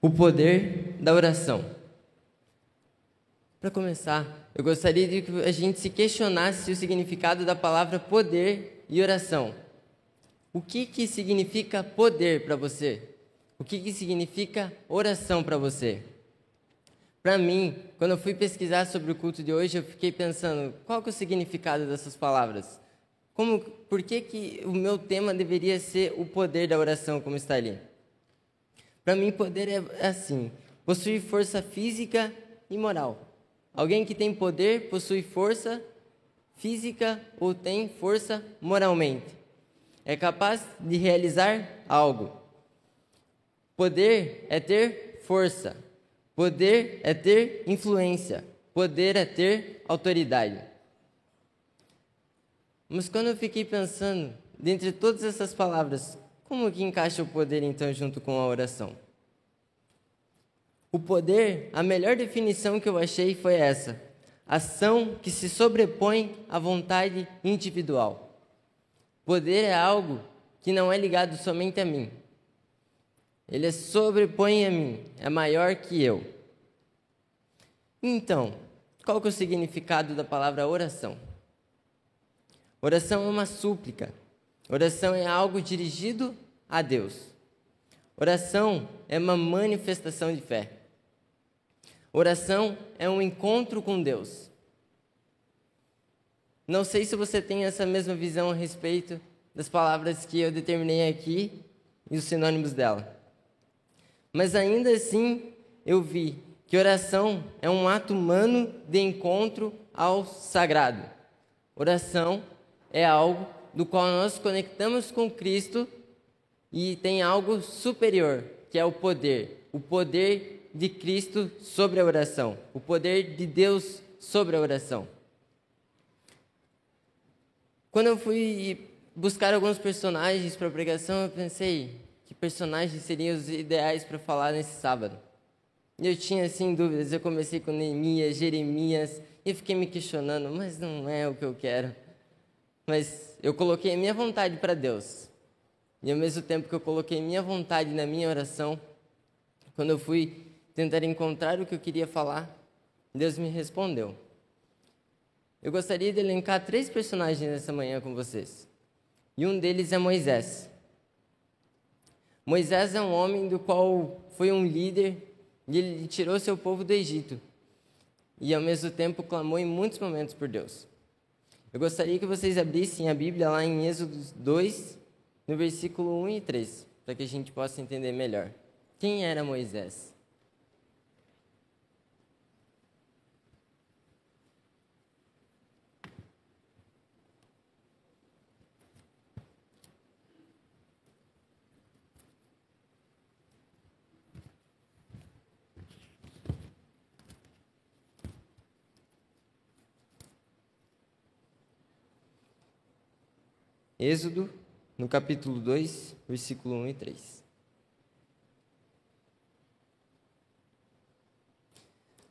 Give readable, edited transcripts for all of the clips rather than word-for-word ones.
O poder da oração. Para começar, eu gostaria de que a gente se questionasse o significado da palavra poder e oração. O que significa poder para você? O que significa oração para você? Para mim, quando eu fui pesquisar sobre o culto de hoje, eu fiquei pensando, qual que é o significado dessas palavras? Por que o meu tema deveria ser o poder da oração, como está ali? Para mim, poder é assim, possuir força física e moral. Alguém que tem poder possui força física ou tem força moralmente. É capaz de realizar algo. Poder é ter força. Poder é ter influência. Poder é ter autoridade. Mas quando eu fiquei pensando, dentre todas essas palavras, como que encaixa o poder então junto com a oração? O poder, a melhor definição que eu achei foi essa: ação que se sobrepõe à vontade individual. Poder é algo que não é ligado somente a mim. Ele sobrepõe a mim, é maior que eu. Então, qual que é o significado da palavra oração? Oração é uma súplica. Oração é algo dirigido a Deus. Oração é uma manifestação de fé. Oração é um encontro com Deus. Não sei se você tem essa mesma visão a respeito das palavras que eu determinei aqui e os sinônimos dela. Mas ainda assim, eu vi que oração é um ato humano de encontro ao sagrado. Oração é algo do qual nós conectamos com Cristo e tem algo superior, que é o poder de Cristo sobre a oração, o poder de Deus sobre a oração. Quando eu fui buscar alguns personagens para a pregação, eu pensei que personagens seriam os ideais para falar nesse sábado. E eu tinha assim dúvidas, eu comecei com Neemias, Jeremias, e eu fiquei me questionando, mas não é o que eu quero. Mas eu coloquei a minha vontade para Deus. E ao mesmo tempo que eu coloquei minha vontade na minha oração, quando eu fui tentar encontrar o que eu queria falar, Deus me respondeu. Eu gostaria de elencar 3 personagens nessa manhã com vocês. E um deles é Moisés. Moisés é um homem do qual foi um líder e ele tirou seu povo do Egito. E ao mesmo tempo clamou em muitos momentos por Deus. Eu gostaria que vocês abrissem a Bíblia lá em Êxodo 2, no versículo 1 e 3, para que a gente possa entender melhor. Quem era Moisés? Êxodo, no capítulo 2, versículo 1 e 3.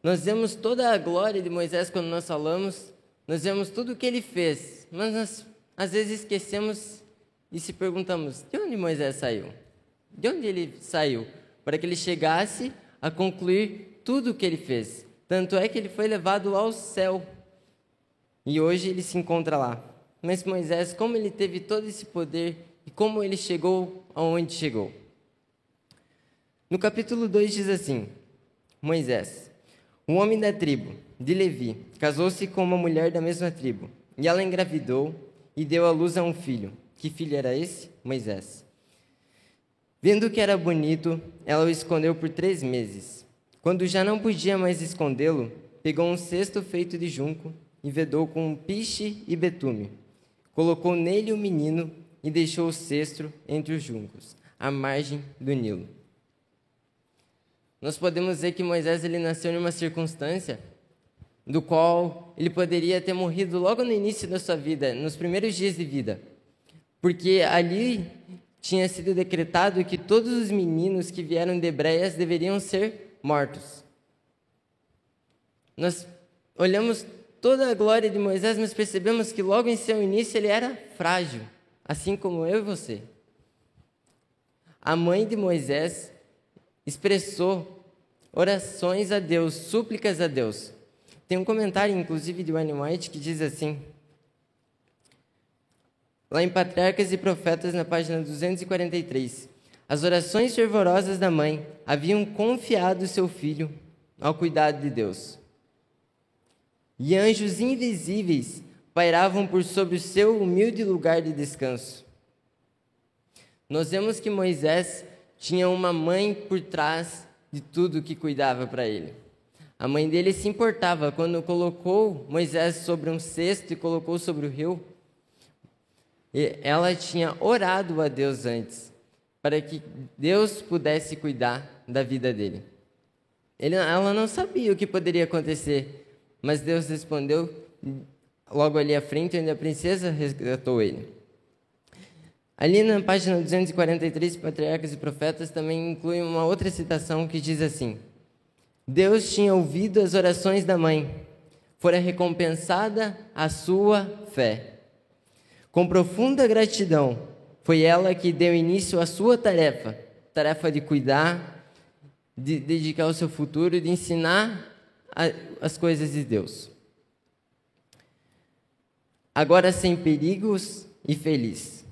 Nós vemos toda a glória de Moisés quando nós falamos, nós vemos tudo o que ele fez, mas nós às vezes esquecemos e se perguntamos, de onde Moisés saiu? De onde ele saiu? Para que ele chegasse a concluir tudo o que ele fez. Tanto é que ele foi levado ao céu e hoje ele se encontra lá. Mas Moisés, como ele teve todo esse poder e como ele chegou aonde chegou? No capítulo 2 diz assim: Moisés, um homem da tribo de Levi, casou-se com uma mulher da mesma tribo, e ela engravidou e deu à luz a um filho. Que filho era esse? Moisés. Vendo que era bonito, ela o escondeu por 3 meses. Quando já não podia mais escondê-lo, pegou um cesto feito de junco e vedou com piche e betume. Colocou nele o menino e deixou o cesto entre os juncos, à margem do Nilo. Nós podemos dizer que Moisés ele nasceu em uma circunstância do qual ele poderia ter morrido logo no início da sua vida, nos primeiros dias de vida. Porque ali tinha sido decretado que todos os meninos que vieram de Hebreias deveriam ser mortos. Nós olhamos toda a glória de Moisés, mas percebemos que logo em seu início ele era frágil, assim como eu e você. A mãe de Moisés, expressou orações a Deus, súplicas a Deus. Tem um comentário, inclusive, de Ellen White, que diz assim, lá em Patriarcas e Profetas, na página 243, as orações fervorosas da mãe haviam confiado seu filho ao cuidado de Deus. E anjos invisíveis pairavam por sobre o seu humilde lugar de descanso. Nós vemos que Moisés tinha uma mãe por trás de tudo que cuidava para ele. A mãe dele se importava quando colocou Moisés sobre um cesto e colocou sobre o rio. Ela tinha orado a Deus antes, para que Deus pudesse cuidar da vida dele. Ela não sabia o que poderia acontecer, mas Deus respondeu logo ali à frente, onde a princesa resgatou ele. Ali na página 243, Patriarcas e Profetas, também inclui uma outra citação que diz assim: Deus tinha ouvido as orações da mãe, fora recompensada a sua fé. Com profunda gratidão, foi ela que deu início à sua tarefa de cuidar, de dedicar o seu futuro, de ensinar as coisas de Deus. Agora sem perigos e feliz.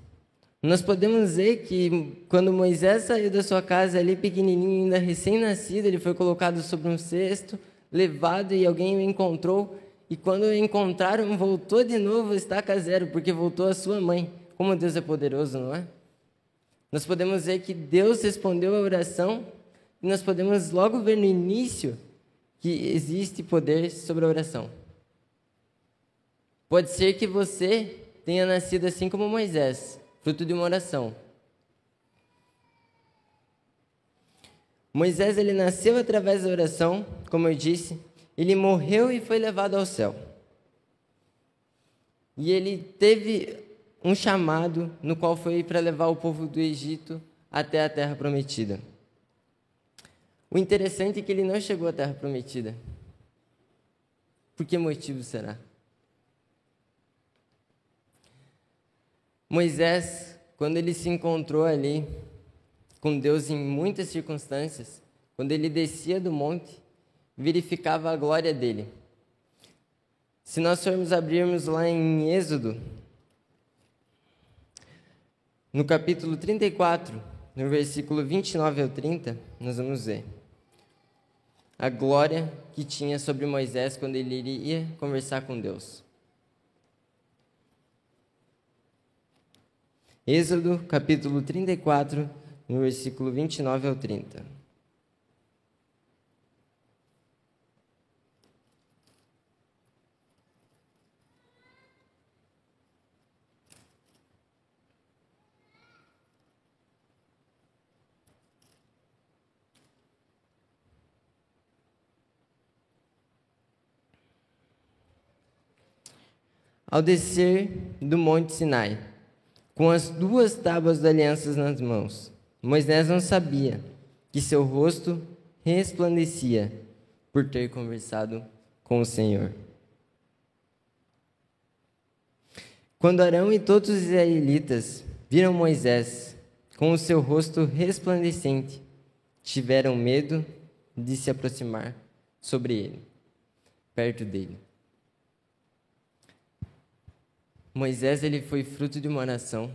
Nós podemos dizer que quando Moisés saiu da sua casa ali pequenininho, ainda recém-nascido, ele foi colocado sobre um cesto, levado e alguém o encontrou. E quando o encontraram, voltou de novo a estaca zero, porque voltou a sua mãe. Como Deus é poderoso, não é? Nós podemos dizer que Deus respondeu a oração e nós podemos logo ver no início que existe poder sobre a oração. Pode ser que você tenha nascido assim como Moisés, fruto de uma oração. Moisés, ele nasceu através da oração, como eu disse, ele morreu e foi levado ao céu. E ele teve um chamado no qual foi para levar o povo do Egito até a terra prometida. O interessante é que ele não chegou à terra prometida. Por que motivo será? Moisés, quando ele se encontrou ali com Deus em muitas circunstâncias, quando ele descia do monte, verificava a glória dele. Se nós formos abrirmos lá em Êxodo, no capítulo 34, no versículo 29 ao 30, nós vamos ver a glória que tinha sobre Moisés quando ele iria conversar com Deus. Êxodo, capítulo 34, no versículo 29 ao 30. Ao descer do monte Sinai, com as 2 tábuas da aliança nas mãos, Moisés não sabia que seu rosto resplandecia por ter conversado com o Senhor. Quando Arão e todos os israelitas viram Moisés com o seu rosto resplandecente, tiveram medo de se aproximar sobre ele, perto dele. Moisés, ele foi fruto de uma oração.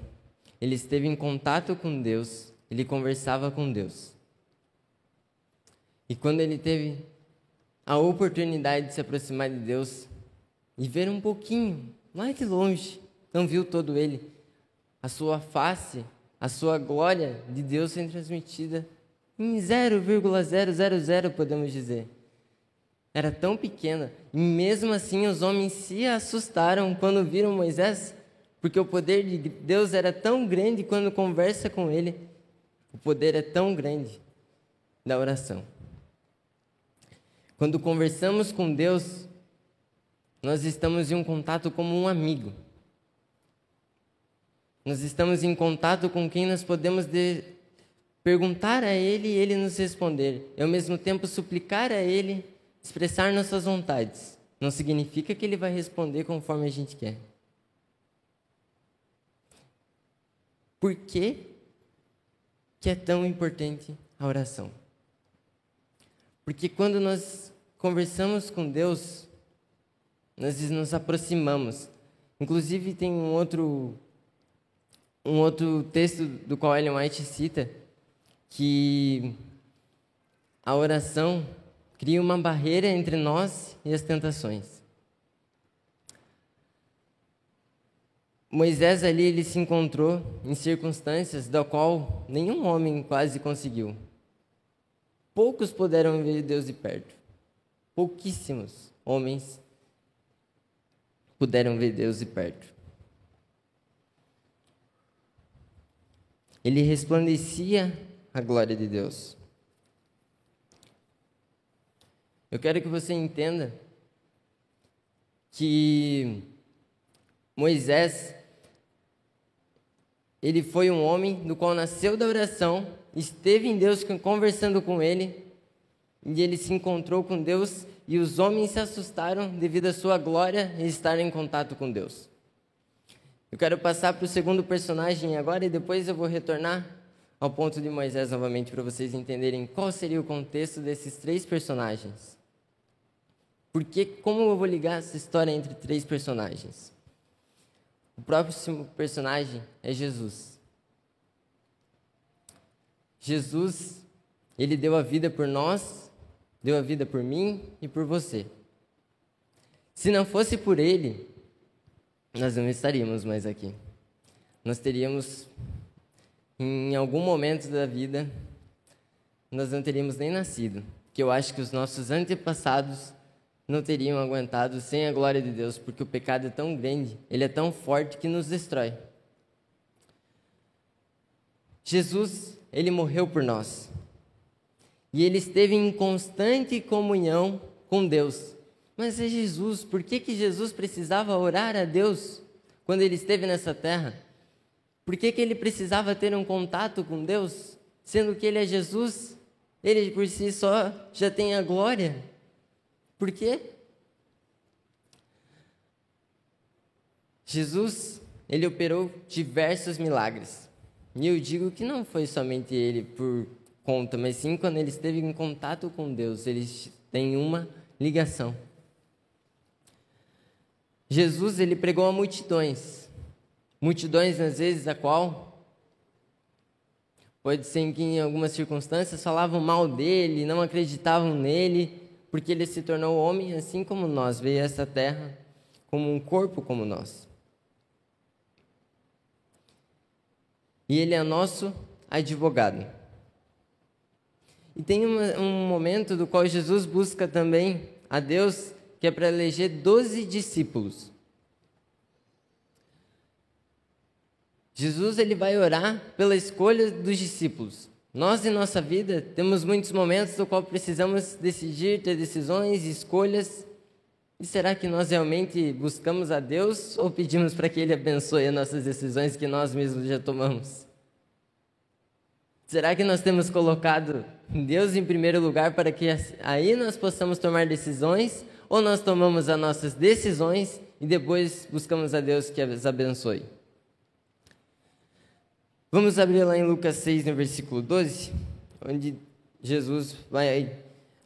Ele esteve em contato com Deus, ele conversava com Deus. E quando ele teve a oportunidade de se aproximar de Deus e ver um pouquinho, lá de longe, não viu todo ele, a sua face, a sua glória de Deus sendo transmitida em 0,000, podemos dizer. Era tão pequena, e mesmo assim os homens se assustaram quando viram Moisés, porque o poder de Deus era tão grande quando conversa com ele. O poder é tão grande da oração. Quando conversamos com Deus, nós estamos em um contato como um amigo. Nós estamos em contato com quem nós podemos perguntar a Ele e Ele nos responder. E ao mesmo tempo suplicar a Ele, expressar nossas vontades. Não significa que Ele vai responder conforme a gente quer. Por que é tão importante a oração? Porque quando nós conversamos com Deus, nós nos aproximamos. Inclusive tem um outro texto do qual Ellen White cita, que a oração cria uma barreira entre nós e as tentações. Moisés ali ele se encontrou em circunstâncias da qual nenhum homem quase conseguiu. Poucos puderam ver Deus de perto. Pouquíssimos homens puderam ver Deus de perto. Ele resplandecia a glória de Deus. Eu quero que você entenda que Moisés, ele foi um homem do qual nasceu da oração, esteve em Deus conversando com ele, e ele se encontrou com Deus, e os homens se assustaram devido à sua glória e estar em contato com Deus. Eu quero passar para o segundo personagem agora, e depois eu vou retornar ao ponto de Moisés novamente, para vocês entenderem qual seria o contexto desses três personagens. Porque como eu vou ligar essa história entre três personagens? O próximo personagem é Jesus. Jesus, ele deu a vida por nós, deu a vida por mim e por você. Se não fosse por ele, nós não estaríamos mais aqui. Nós teríamos, em algum momento da vida, nós não teríamos nem nascido. Porque eu acho que os nossos antepassados não teriam aguentado sem a glória de Deus, porque o pecado é tão grande, ele é tão forte que nos destrói. Jesus, ele morreu por nós. E ele esteve em constante comunhão com Deus. Mas é Jesus, por que Jesus precisava orar a Deus quando ele esteve nessa terra? Por que ele precisava ter um contato com Deus, sendo que ele é Jesus? Ele por si só já tem a glória. Por quê? Jesus, ele operou diversos milagres. E eu digo que não foi somente ele por conta, mas sim quando ele esteve em contato com Deus, eles têm uma ligação. Jesus, ele pregou a multidões. Multidões, às vezes, a qual pode ser que em algumas circunstâncias falavam mal dele, não acreditavam nele, porque ele se tornou homem assim como nós, veio a essa terra como um corpo como nós. E ele é nosso advogado. E tem um momento do qual Jesus busca também a Deus, que é para eleger 12 discípulos. Jesus, ele vai orar pela escolha dos discípulos. Nós, em nossa vida, temos muitos momentos no qual precisamos decidir, ter decisões, escolhas. E será que nós realmente buscamos a Deus ou pedimos para que Ele abençoe as nossas decisões que nós mesmos já tomamos? Será que nós temos colocado Deus em primeiro lugar para que aí nós possamos tomar decisões? Ou nós tomamos as nossas decisões e depois buscamos a Deus que as abençoe? Vamos abrir lá em Lucas 6, no versículo 12, onde Jesus vai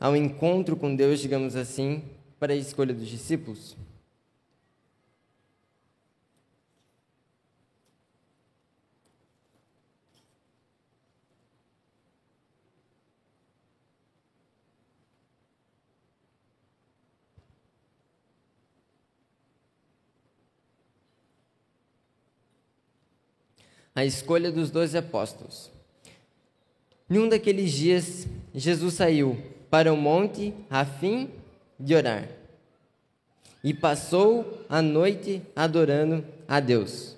ao encontro com Deus, digamos assim, para a escolha dos discípulos. A escolha dos 12 apóstolos. Em um daqueles dias, Jesus saiu para o monte a fim de orar. E passou a noite adorando a Deus.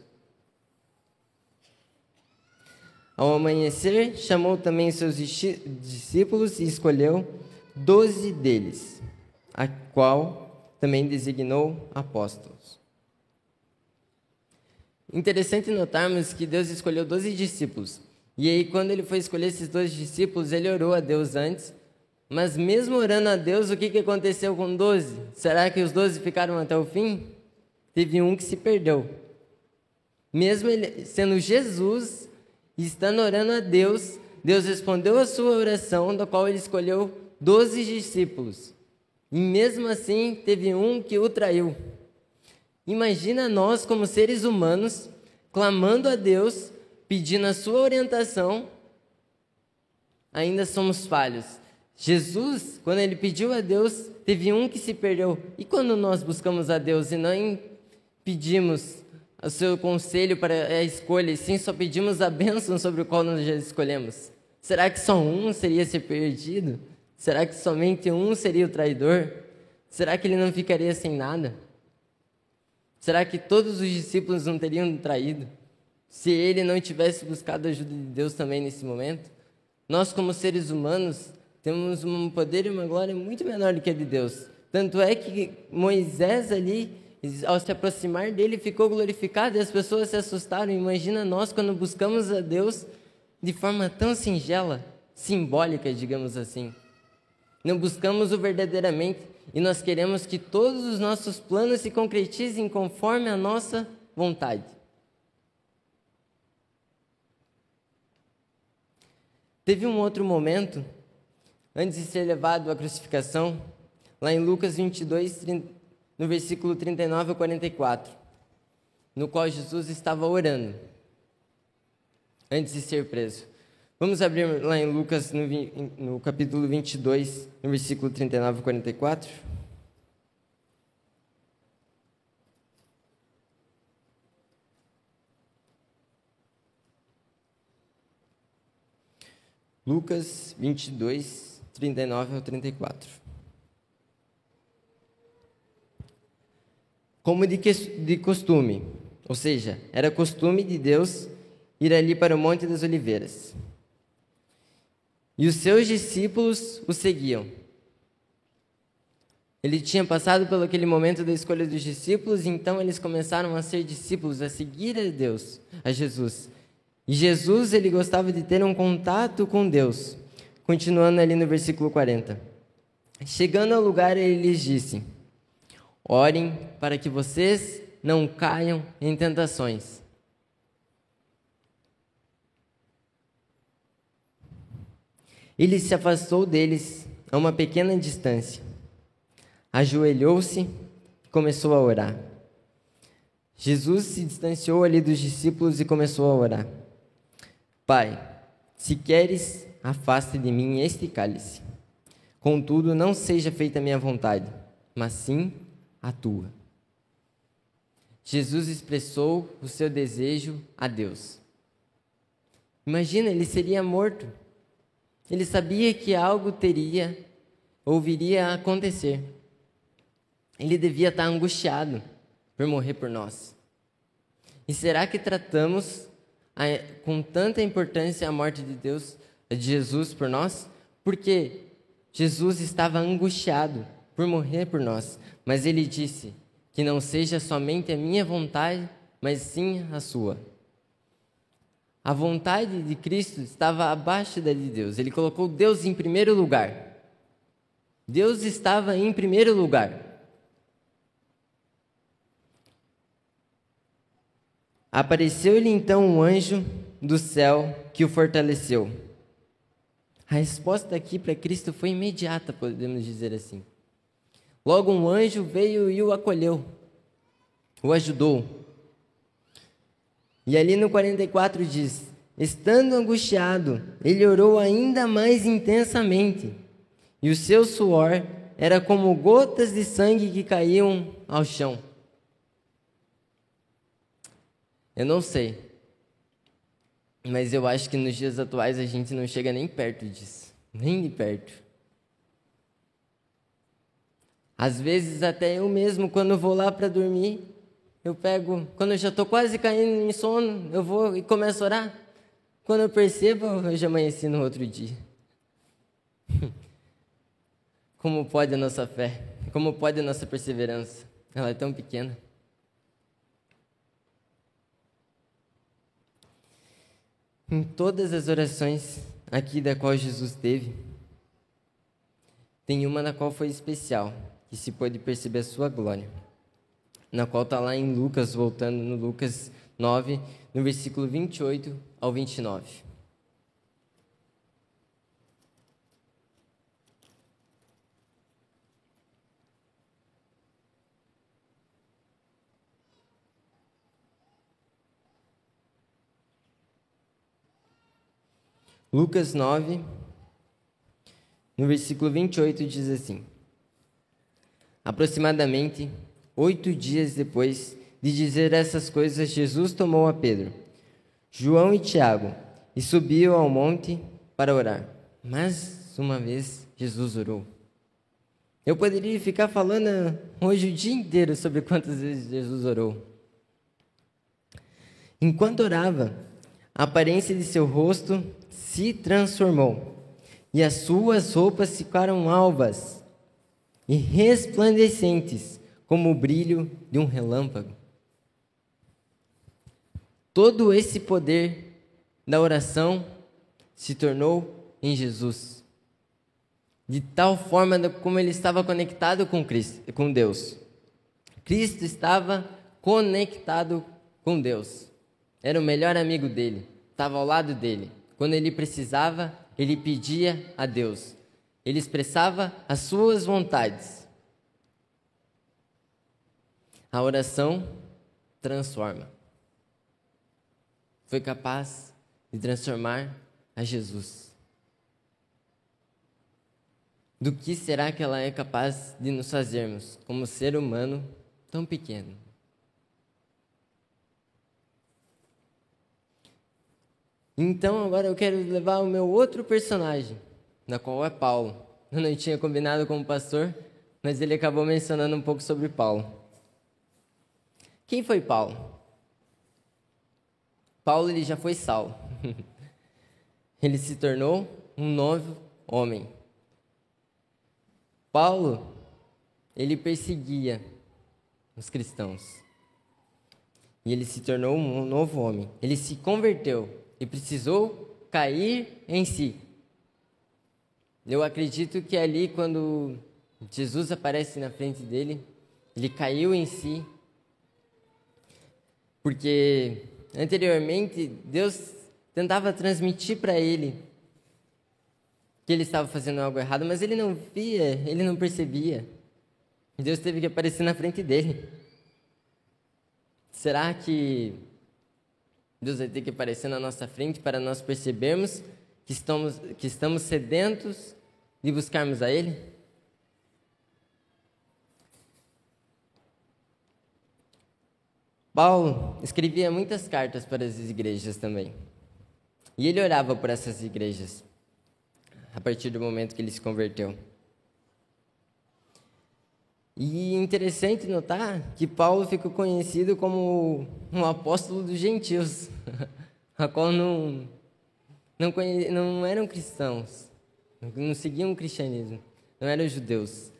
Ao amanhecer, chamou também seus discípulos e escolheu 12 deles, a qual também designou apóstolos. Interessante notarmos que Deus escolheu 12 discípulos. E aí, quando ele foi escolher esses 12 discípulos, ele orou a Deus antes. Mas mesmo orando a Deus, o que aconteceu com 12? Será que os 12 ficaram até o fim? Teve um que se perdeu. Mesmo ele sendo Jesus e estando orando a Deus, Deus respondeu a sua oração, da qual ele escolheu 12 discípulos. E mesmo assim, teve um que o traiu. Imagina nós, como seres humanos, clamando a Deus, pedindo a sua orientação, ainda somos falhos. Jesus, quando ele pediu a Deus, teve um que se perdeu. E quando nós buscamos a Deus e não pedimos o seu conselho para a escolha, e sim só pedimos a bênção sobre o qual nós já escolhemos? Será que só um seria ser perdido? Será que somente um seria o traidor? Será que ele não ficaria sem nada? Será que todos os discípulos não teriam traído se ele não tivesse buscado a ajuda de Deus também nesse momento? Nós, como seres humanos, temos um poder e uma glória muito menor do que a de Deus. Tanto é que Moisés ali, ao se aproximar dele, ficou glorificado e as pessoas se assustaram. Imagina nós quando buscamos a Deus de forma tão singela, simbólica, digamos assim. Não buscamos-o verdadeiramente e nós queremos que todos os nossos planos se concretizem conforme a nossa vontade. Teve um outro momento, antes de ser levado à crucificação, lá em Lucas 22, no versículo 39 a 44, no qual Jesus estava orando, antes de ser preso. Vamos abrir lá em Lucas, no capítulo 22, no versículo 39 a 44. Lucas 22, 39 ao 34. Como de costume, ou seja, era costume de Deus ir ali para o Monte das Oliveiras. E os seus discípulos o seguiam. Ele tinha passado pelo aquele momento da escolha dos discípulos, e então eles começaram a ser discípulos, a seguir a Deus, a Jesus. E Jesus, ele gostava de ter um contato com Deus. Continuando ali no versículo 40. Chegando ao lugar, ele lhes disse: orem para que vocês não caiam em tentações. Ele se afastou deles a uma pequena distância. Ajoelhou-se e começou a orar. Jesus se distanciou ali dos discípulos e começou a orar. Pai, se queres, afaste de mim este cálice. Contudo, não seja feita a minha vontade, mas sim a tua. Jesus expressou o seu desejo a Deus. Imagina, ele seria morto. Ele sabia que algo teria ou viria a acontecer. Ele devia estar angustiado por morrer por nós. E será que tratamos com tanta importância a morte de Deus, de Jesus por nós? Porque Jesus estava angustiado por morrer por nós, mas ele disse que não seja somente a minha vontade, mas sim a sua. A vontade de Cristo estava abaixo da de Deus. Ele colocou Deus em primeiro lugar. Deus estava em primeiro lugar. Apareceu-lhe então um anjo do céu que o fortaleceu. A resposta aqui para Cristo foi imediata, podemos dizer assim. Logo um anjo veio e o acolheu, o ajudou. E ali no 44 diz: estando angustiado, ele orou ainda mais intensamente, e o seu suor era como gotas de sangue que caíam ao chão. Eu não sei, mas eu acho que nos dias atuais a gente não chega nem perto disso, nem de perto. Às vezes até eu mesmo, quando vou lá para dormir, eu pego, quando eu já estou quase caindo em sono, eu vou e começo a orar. Quando eu percebo, eu já amanheci no outro dia. Como pode a nossa fé? Como pode a nossa perseverança? Ela é tão pequena. Em todas as orações aqui da qual Jesus teve, tem uma na qual foi especial, que se pode perceber a sua glória, na qual está lá em Lucas, voltando no Lucas 9, no versículo 28 ao 29. Lucas 9, no versículo 28, diz assim: aproximadamente 8 dias depois de dizer essas coisas, Jesus tomou a Pedro, João e Tiago e subiu ao monte para orar. Mais uma vez, Jesus orou. Eu poderia ficar falando hoje o dia inteiro sobre quantas vezes Jesus orou. Enquanto orava, a aparência de seu rosto se transformou e as suas roupas ficaram alvas e resplandecentes como o brilho de um relâmpago. Todo esse poder da oração se tornou em Jesus, de tal forma como ele estava conectado com Deus. Cristo estava conectado com Deus. Era o melhor amigo dele, estava ao lado dele. Quando ele precisava, ele pedia a Deus. Ele expressava as suas vontades. A oração transforma. Foi capaz de transformar a Jesus. Do que será que ela é capaz de nos fazermos como ser humano tão pequeno? Então agora eu quero levar o meu outro personagem, na qual é Paulo. Eu não tinha combinado com o pastor, mas ele acabou mencionando um pouco sobre Paulo. Quem foi Paulo? Paulo, ele já foi Saulo. Ele se tornou um novo homem. Paulo, ele perseguia os cristãos. E ele se tornou um novo homem. Ele se converteu e precisou cair em si. Eu acredito que ali, quando Jesus aparece na frente dele, ele caiu em si. Porque anteriormente, Deus tentava transmitir para ele que ele estava fazendo algo errado, mas ele não via, ele não percebia. Deus teve que aparecer na frente dele. Será que Deus vai ter que aparecer na nossa frente para nós percebermos que estamos sedentos de buscarmos a Ele? Paulo escrevia muitas cartas para as igrejas também. E ele orava por essas igrejas, a partir do momento que ele se converteu. E interessante notar que Paulo ficou conhecido como um apóstolo dos gentios, a qual não eram cristãos, não seguiam o cristianismo, não eram judeus.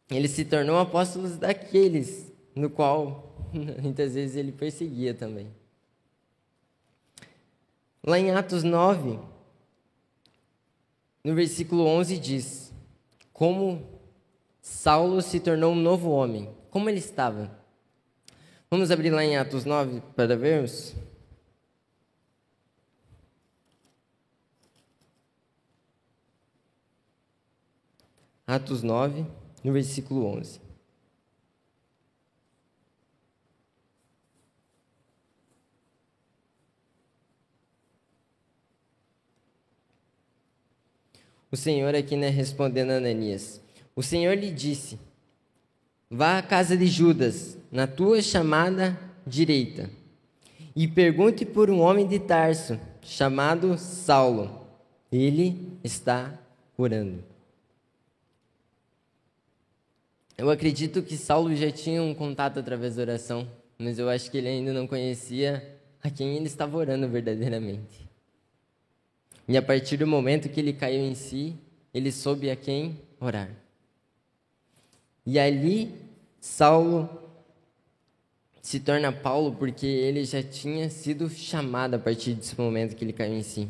Ele se tornou apóstolo daqueles, no qual muitas vezes ele perseguia também. Lá em Atos 9, no versículo 11 diz: como Saulo se tornou um novo homem. Como ele estava? Vamos abrir lá em Atos 9 para vermos. Atos 9, no versículo 11. O Senhor aqui, respondendo a Ananias: o Senhor lhe disse: vá à casa de Judas, na tua chamada direita, e pergunte por um homem de Tarso, chamado Saulo. Ele está orando. Eu acredito que Saulo já tinha um contato através da oração, mas eu acho que ele ainda não conhecia a quem ele estava orando verdadeiramente. E a partir do momento que ele caiu em si, ele soube a quem orar. E ali, Saulo se torna Paulo porque ele já tinha sido chamado a partir desse momento que ele caiu em si.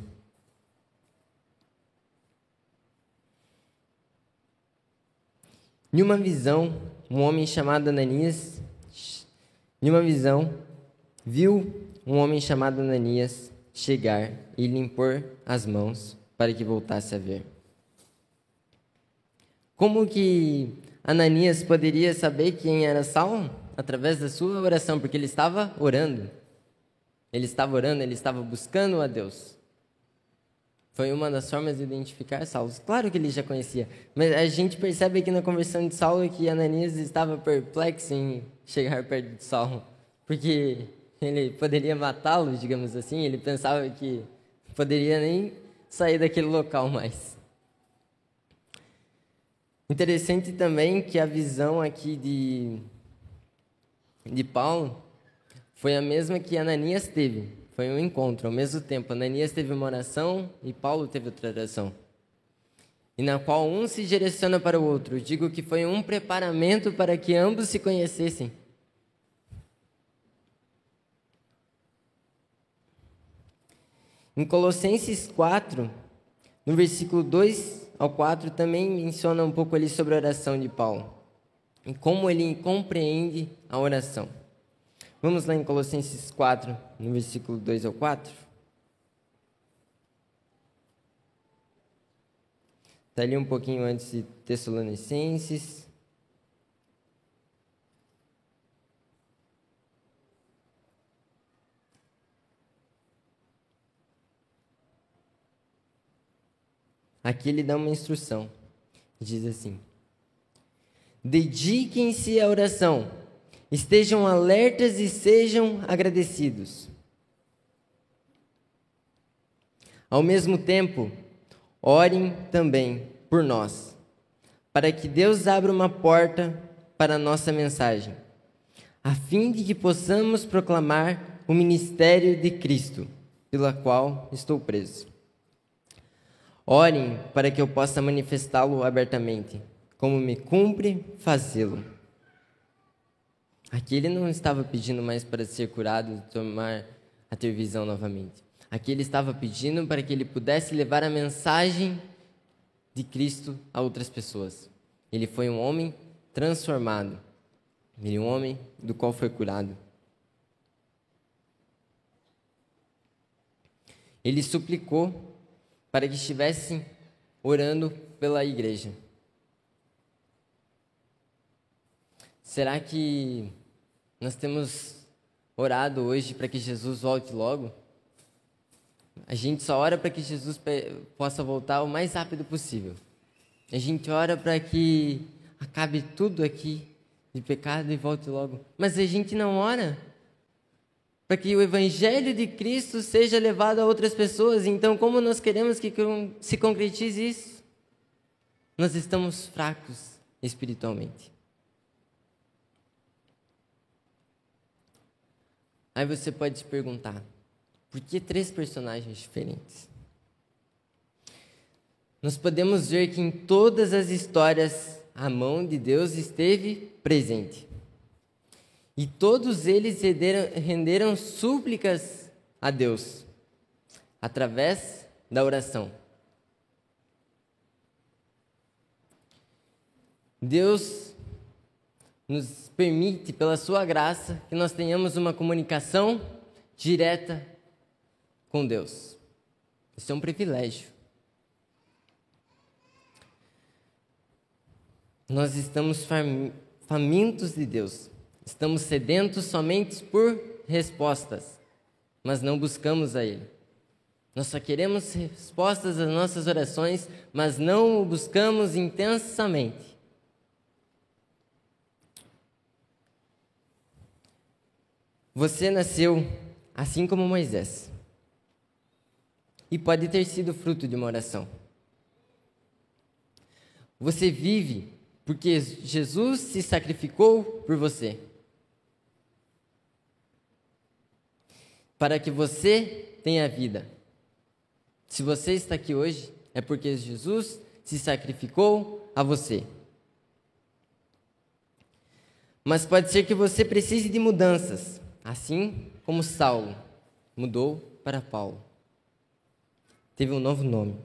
Em uma visão, um homem chamado Ananias, viu um homem chamado Ananias chegar e lhe impor as mãos para que voltasse a ver. Como que Ananias poderia saber quem era Saulo? Através da sua oração, porque ele estava orando. Ele estava orando, ele estava buscando a Deus. Foi uma das formas de identificar Saulo. Claro que ele já conhecia, mas a gente percebe aqui na conversão de Saulo que Ananias estava perplexo em chegar perto de Saulo, porque ele poderia matá-lo, digamos assim. Ele pensava que poderia nem sair daquele local mais. Interessante também que a visão aqui de Paulo foi a mesma que Ananias teve. Foi um encontro, ao mesmo tempo. Ananias teve uma oração e Paulo teve outra oração. E na qual um se direciona para o outro. Digo que foi um preparamento para que ambos se conhecessem. Em Colossenses 4, no versículo 2 ao 4, também menciona um pouco ali sobre a oração de Paulo. E como ele compreende a oração. Vamos lá em Colossenses 4, no versículo 2 ao 4. Está ali um pouquinho antes de Tessalonicenses. Aqui ele dá uma instrução. Diz assim: dediquem-se à oração. Estejam alertas e sejam agradecidos. Ao mesmo tempo, orem também por nós, para que Deus abra uma porta para a nossa mensagem, a fim de que possamos proclamar o ministério de Cristo, pela qual estou preso. Orem para que eu possa manifestá-lo abertamente, como me cumpre fazê-lo. Aqui ele não estava pedindo mais para ser curado e ter visão novamente. Aqui ele estava pedindo para que ele pudesse levar a mensagem de Cristo a outras pessoas. Ele foi um homem transformado. Ele é um homem do qual foi curado. Ele suplicou para que estivessem orando pela igreja. Será que nós temos orado hoje para que Jesus volte logo? A gente só ora para que Jesus possa voltar o mais rápido possível. A gente ora para que acabe tudo aqui de pecado e volte logo. Mas a gente não ora para que o Evangelho de Cristo seja levado a outras pessoas. Então, como nós queremos que se concretize isso? Nós estamos fracos espiritualmente. Aí você pode se perguntar, por que 3 personagens diferentes? Nós podemos ver que em todas as histórias a mão de Deus esteve presente. E todos eles renderam súplicas a Deus, através da oração. Deus nos permite, pela sua graça, que nós tenhamos uma comunicação direta com Deus. Isso é um privilégio. Nós estamos famintos de Deus. Estamos sedentos somente por respostas, mas não buscamos a Ele. Nós só queremos respostas às nossas orações, mas não o buscamos intensamente. Você nasceu assim como Moisés. E pode ter sido fruto de uma oração. Você vive porque Jesus se sacrificou por você. Para que você tenha vida. Se você está aqui hoje, é porque Jesus se sacrificou a você. Mas pode ser que você precise de mudanças. Assim como Saulo mudou para Paulo. Teve um novo nome.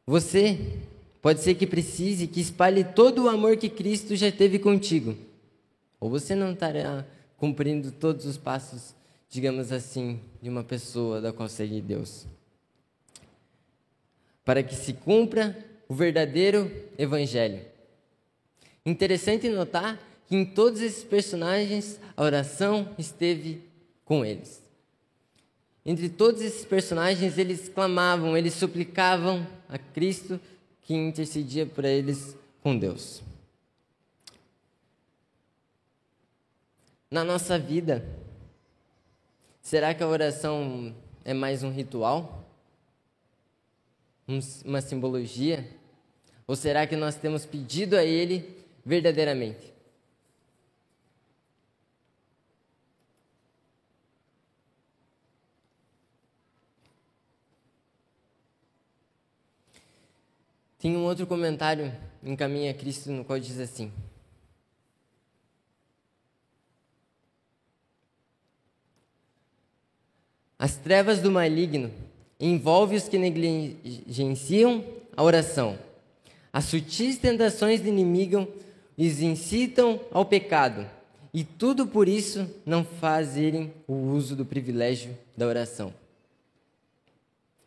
Você pode ser que precise que espalhe todo o amor que Cristo já teve contigo. Ou você não estará cumprindo todos os passos, digamos assim, de uma pessoa da qual segue Deus. Para que se cumpra o verdadeiro evangelho. Interessante notar que em todos esses personagens a oração esteve com eles. Entre todos esses personagens, eles clamavam, eles suplicavam a Cristo que intercedia por eles com Deus. Na nossa vida, será que a oração é mais um ritual? Uma simbologia? Ou será que nós temos pedido a Ele verdadeiramente? Tem um outro comentário em Caminho a Cristo, no qual diz assim: as trevas do maligno envolvem os que negligenciam a oração. As sutis tentações do inimigo os incitam ao pecado, e tudo por isso não fazerem o uso do privilégio da oração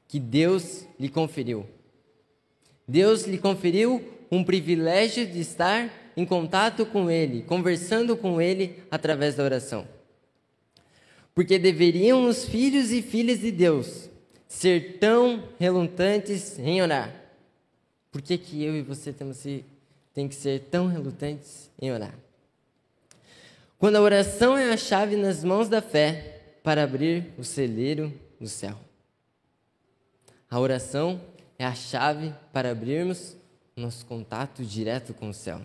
que Deus lhe conferiu. Deus lhe conferiu um privilégio de estar em contato com Ele, conversando com Ele através da oração. Porque deveriam os filhos e filhas de Deus ser tão relutantes em orar? Por que eu e você tem que ser tão relutantes em orar? Quando a oração é a chave nas mãos da fé para abrir o celeiro do céu. A oração é a chave para abrirmos nosso contato direto com o céu.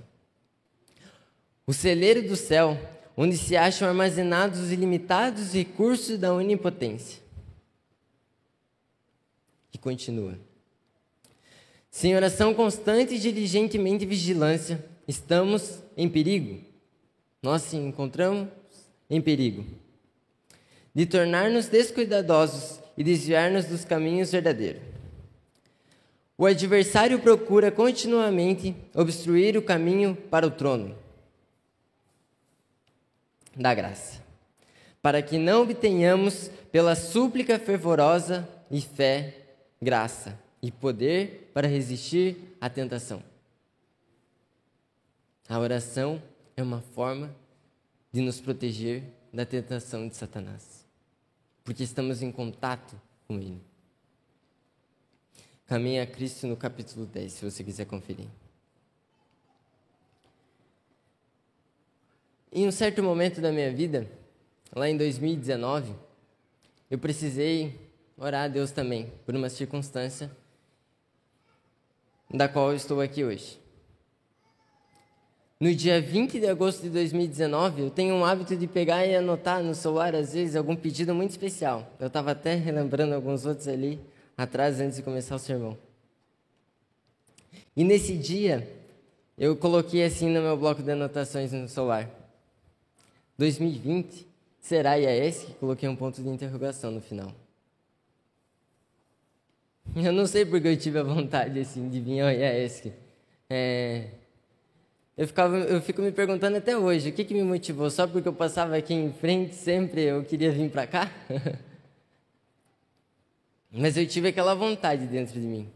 O celeiro do céu, onde se acham armazenados os ilimitados recursos da onipotência. E continua: sem oração constante e diligentemente vigilância, estamos em perigo. Nós se encontramos em perigo de tornar-nos descuidadosos e desviar-nos dos caminhos verdadeiros. O adversário procura continuamente obstruir o caminho para o trono da graça, para que não obtenhamos, pela súplica fervorosa e fé, graça e poder para resistir à tentação. A oração é uma forma de nos proteger da tentação de Satanás, porque estamos em contato com ele. Caminho a Cristo no capítulo 10, se você quiser conferir. Em um certo momento da minha vida, lá em 2019, eu precisei orar a Deus também, por uma circunstância da qual eu estou aqui hoje. No dia 20 de agosto de 2019, eu tenho um hábito de pegar e anotar no celular, às vezes, algum pedido muito especial. Eu estava até relembrando alguns outros ali atrás, antes de começar o sermão. E nesse dia, eu coloquei assim no meu bloco de anotações no celular: 2020, será IAESC? Coloquei um ponto de interrogação no final. Eu não sei porque eu tive a vontade assim, de vir ao IAESC. Eu fico me perguntando até hoje, o que me motivou? Só porque eu passava aqui em frente sempre eu queria vir para cá? Mas eu tive aquela vontade dentro de mim.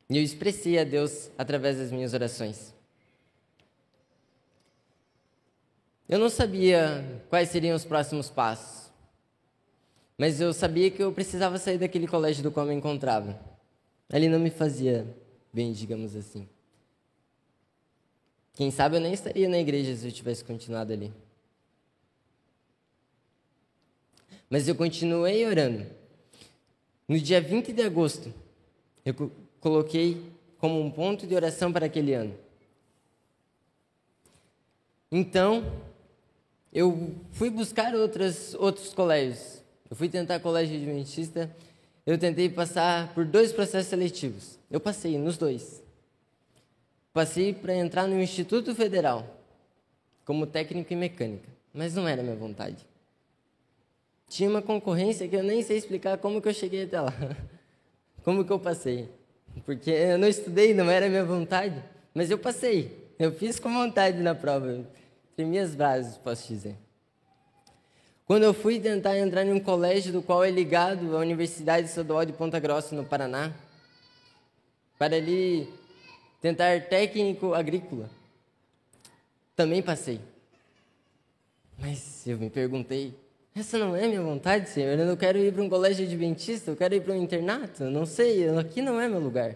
E eu expressei a Deus através das minhas orações. Eu não sabia quais seriam os próximos passos, mas eu sabia que eu precisava sair daquele colégio do qual eu me encontrava. Ali não me fazia bem, digamos assim. Quem sabe eu nem estaria na igreja se eu tivesse continuado ali. Mas eu continuei orando. No dia 20 de agosto, eu coloquei como um ponto de oração para aquele ano. Então, eu fui buscar outros colégios. Eu fui tentar colégio adventista. Eu tentei passar por 2 processos seletivos. Eu passei nos 2. Passei para entrar no Instituto Federal, como técnico em mecânica, mas não era minha vontade. Tinha uma concorrência que eu nem sei explicar como que eu cheguei até lá. Como que eu passei. Porque eu não estudei, não era minha vontade, mas eu passei. Eu fiz com vontade na prova. Tremi as bases, posso dizer. Quando eu fui tentar entrar em um colégio do qual é ligado à Universidade Estadual de Ponta Grossa, no Paraná, para ali tentar técnico agrícola, também passei. Mas eu me perguntei, essa não é a minha vontade, Senhor. Eu não quero ir para um colégio adventista, eu quero ir para um internato. Eu não sei, aqui não é meu lugar.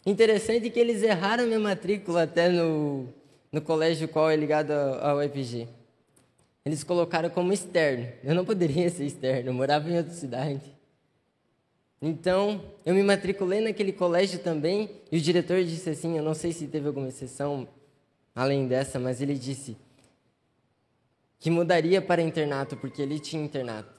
Interessante que eles erraram minha matrícula até no colégio qual é ligado ao EPG. Eles colocaram como externo. Eu não poderia ser externo, eu morava em outra cidade. Então, eu me matriculei naquele colégio também, e o diretor disse assim, eu não sei se teve alguma exceção além dessa, mas ele disse que mudaria para internato, porque ele tinha internato.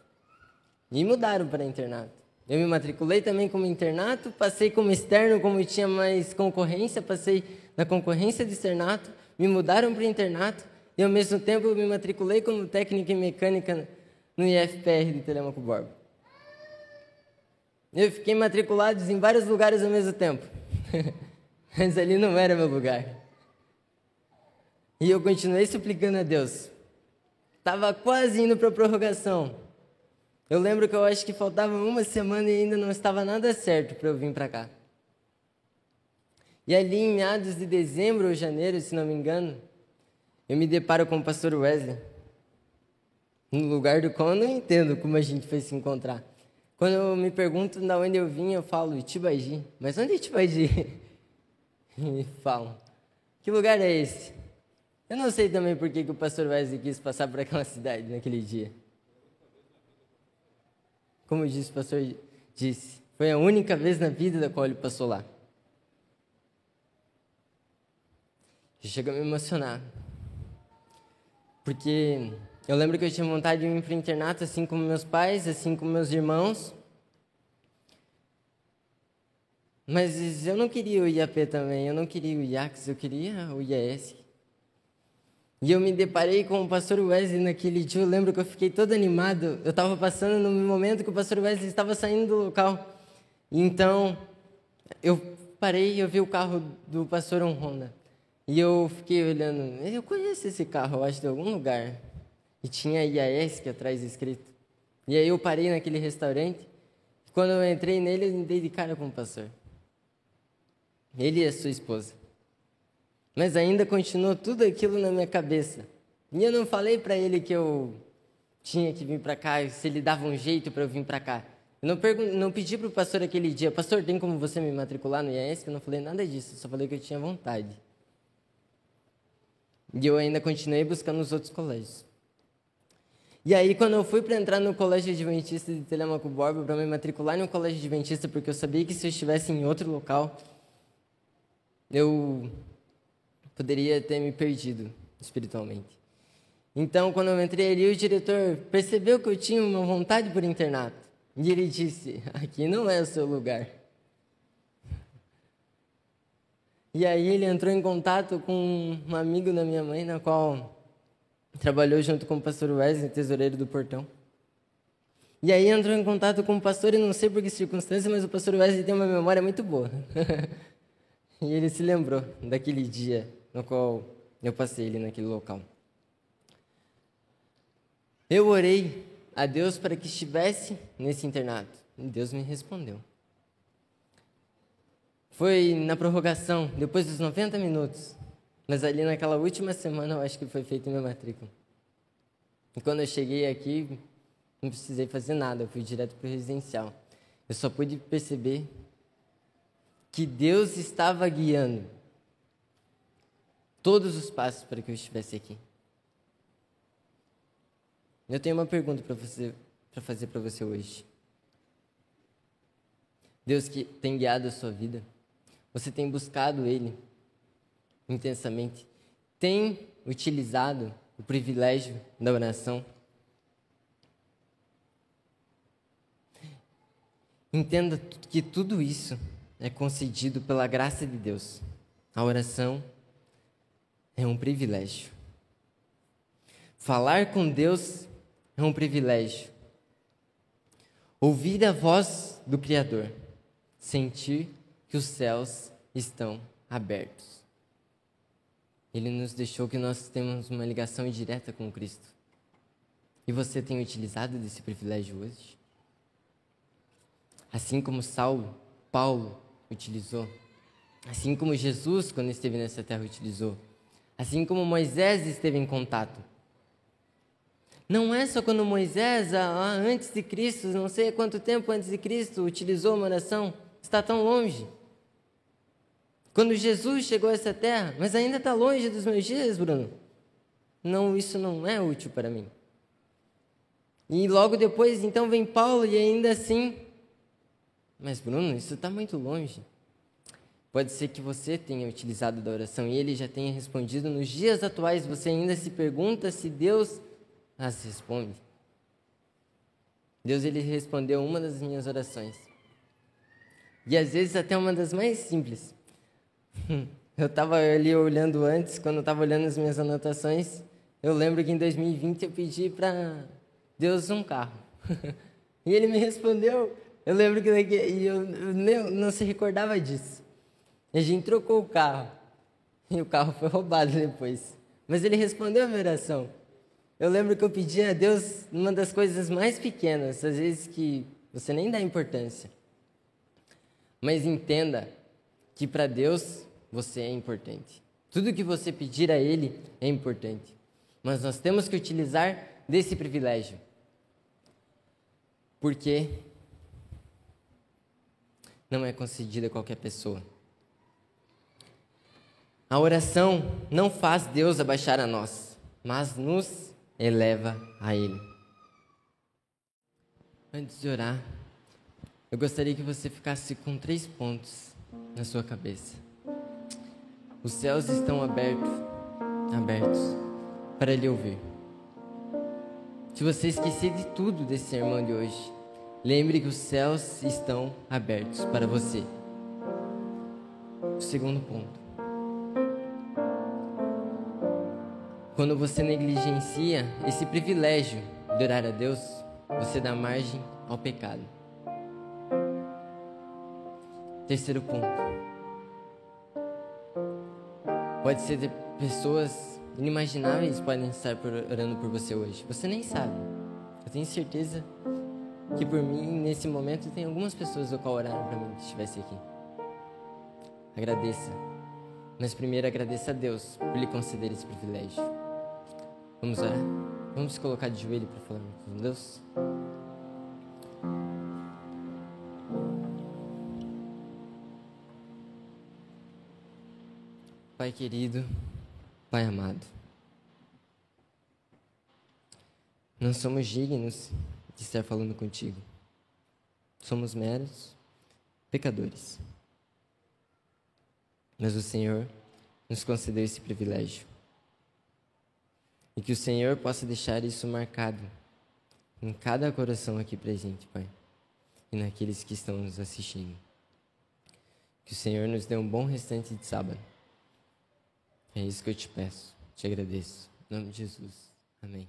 E mudaram para internato. Eu me matriculei também como internato, passei como externo, como tinha mais concorrência, passei na concorrência de externato, me mudaram para internato, e ao mesmo tempo eu me matriculei como técnica em mecânica no IFPR de Telêmaco Borba. Eu fiquei matriculado em vários lugares ao mesmo tempo, mas ali não era meu lugar. E eu continuei suplicando a Deus. Estava quase indo para a prorrogação. Eu lembro que eu acho que faltava uma semana e ainda não estava nada certo para eu vir para cá. E ali em meados de dezembro ou janeiro, se não me engano, eu me deparo com o pastor Wesley, no lugar do qual eu não entendo como a gente foi se encontrar. Quando eu me pergunto de onde eu vim, eu falo Itibaji. Mas onde é Itibaji? E me falam, que lugar é esse? Eu não sei também por que o pastor Wesley quis passar por aquela cidade naquele dia. Como disse o pastor disse, foi a única vez na vida da qual ele passou lá. Chega a me emocionar. Porque eu lembro que eu tinha vontade de ir para o internato, assim como meus pais, assim como meus irmãos. Mas eu não queria o IAP também, eu não queria o IACS, eu queria o IAS. E eu me deparei com o pastor Wesley naquele dia, eu lembro que eu fiquei todo animado. Eu estava passando no momento que o pastor Wesley estava saindo do local. Então, eu parei e eu vi o carro do pastor Honda. E eu fiquei olhando, eu conheço esse carro, eu acho, de algum lugar. E tinha IAS que atrás escrito. E aí eu parei naquele restaurante. E quando eu entrei nele, eu me dei de cara com o pastor. Ele e a sua esposa. Mas ainda continuou tudo aquilo na minha cabeça. E eu não falei para ele que eu tinha que vir para cá, se ele dava um jeito para eu vir para cá. Eu não pedi para o pastor aquele dia, pastor, tem como você me matricular no IAS? Eu não falei nada disso, só falei que eu tinha vontade. E eu ainda continuei buscando os outros colégios. E aí, quando eu fui para entrar no colégio adventista de Telêmaco Borba, para me matricular no colégio adventista, porque eu sabia que se eu estivesse em outro local, eu poderia ter me perdido espiritualmente. Então, quando eu entrei ali, o diretor percebeu que eu tinha uma vontade por internato. E ele disse, aqui não é o seu lugar. E aí ele entrou em contato com um amigo da minha mãe, na qual trabalhou junto com o pastor Wesley, tesoureiro do portão. E aí entrou em contato com o pastor, e não sei por que circunstância, mas o pastor Wesley tem uma memória muito boa. E ele se lembrou daquele dia no qual eu passei ali naquele local. Eu orei a Deus para que estivesse nesse internato. E Deus me respondeu. Foi na prorrogação, depois dos 90 minutos. Mas ali naquela última semana eu acho que foi feita minha matrícula. E quando eu cheguei aqui, não precisei fazer nada, eu fui direto para o residencial. Eu só pude perceber que Deus estava guiando todos os passos para que eu estivesse aqui. Eu tenho uma pergunta para fazer para você hoje. Deus que tem guiado a sua vida, você tem buscado Ele intensamente, tem utilizado o privilégio da oração? Entenda que tudo isso é concedido pela graça de Deus. A oração é um privilégio. Falar com Deus é um privilégio. Ouvir a voz do Criador, sentir que os céus estão abertos. Ele nos deixou que nós temos uma ligação indireta com Cristo. E você tem utilizado desse privilégio hoje? Assim como Paulo utilizou, assim como Jesus, quando esteve nessa terra, utilizou, assim como Moisés esteve em contato. Não é só quando Moisés, antes de Cristo, não sei quanto tempo antes de Cristo, utilizou uma oração, está tão longe. Quando Jesus chegou a essa terra, mas ainda está longe dos meus dias, Bruno. Não, isso não é útil para mim. E logo depois, então, vem Paulo e ainda assim... Mas, Bruno, isso está muito longe. Pode ser que você tenha utilizado da oração e ele já tenha respondido. Nos dias atuais, você ainda se pergunta se Deus as responde. Deus, ele respondeu uma das minhas orações. E às vezes até uma das mais simples. Eu estava ali olhando antes, quando eu estava olhando as minhas anotações, eu lembro que em 2020 eu pedi para Deus um carro. E ele me respondeu. Eu lembro que eu não se recordava disso. A gente trocou o carro. E o carro foi roubado depois. Mas ele respondeu a minha oração. Eu lembro que eu pedi a Deus uma das coisas mais pequenas, às vezes que você nem dá importância. Mas entenda que para Deus você é importante. Tudo que você pedir a Ele é importante. Mas nós temos que utilizar desse privilégio. Porque não é concedida a qualquer pessoa. A oração não faz Deus abaixar a nós, mas nos eleva a Ele. Antes de orar, eu gostaria que você ficasse com 3 pontos na sua cabeça. Os céus estão abertos para lhe ouvir. Se você esquecer de tudo desse sermão de hoje, lembre que os céus estão abertos para você. O segundo ponto. Quando você negligencia esse privilégio de orar a Deus, você dá margem ao pecado. Terceiro ponto. Pode ser de pessoas inimagináveis podem estar orando por você hoje. Você nem sabe. Eu tenho certeza que por mim, nesse momento, tem algumas pessoas do qual oraram para mim que estivesse aqui. Agradeça. Mas primeiro agradeça a Deus por lhe conceder esse privilégio. Vamos orar? Vamos se colocar de joelho para falar com Deus? Pai querido, Pai amado, não somos dignos de estar falando contigo. Somos meros pecadores. Mas o Senhor nos concedeu esse privilégio. E que o Senhor possa deixar isso marcado em cada coração aqui presente, Pai. E naqueles que estão nos assistindo. Que o Senhor nos dê um bom restante de sábado. É isso que eu te peço, te agradeço. Em nome de Jesus. Amém.